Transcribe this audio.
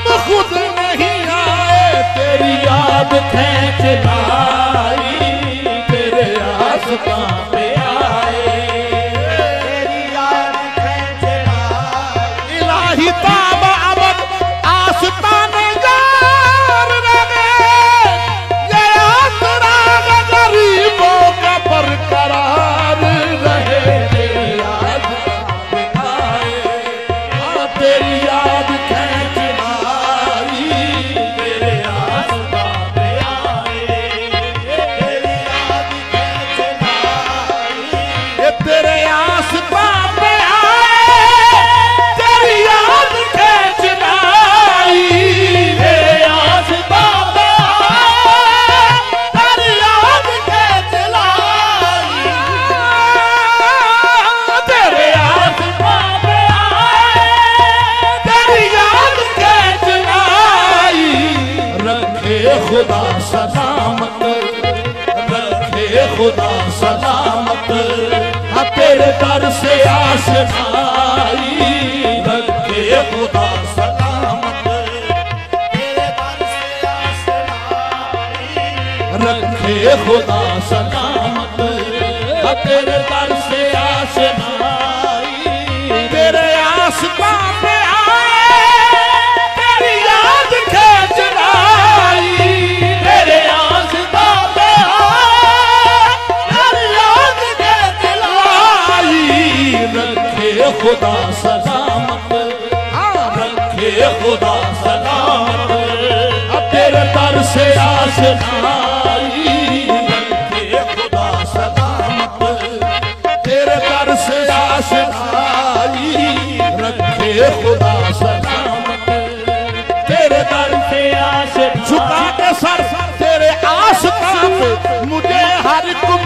खुद नहीं आए, तेरी याद खींच लाई, तेरे आस्तां पे आए, तेरी याद खींच लाई। इलाही ताब अबद आस्ताने जार रहे, ये आसरा गरीबों का बरकरार रहे, तेरी याद पे आए, तेरी याद खींच लाई, तेरे आस्तां पे आए, तेरी याद खींच लाई। ये तेरे आस्तां पे आए, तेरी याद खींच लाई, तेरे आस्तां पे आए, तेरी याद खींच लाई, तेरे आस्तां पे आए, तेरी याद खींच लाई। रखे खुदा सलामत, रखे खुदा सलामत, हाँ तेरे दर से आशनाई, रखे खुदा सलामत, तेरे दर से आसनाई। रखे खुदा सलामत, हाँ तेरे दर से आशनाई, तेरे आस्तां पे आए, तेरी याद खींच लाई, तेरे आस्तां पे आए, तेरी याद खींच लाई। रखे खुदा सलामत, हाँ रखे खुदा सलामत, अब तेरे दर से आशनाई, रखे खुदा सलामत, तेरे दर से आशनाई, रखे खुदा सलामत, तेरे दर से आशनाई। झुका के सर तेरे आस्तां पे, मुझे हर गुम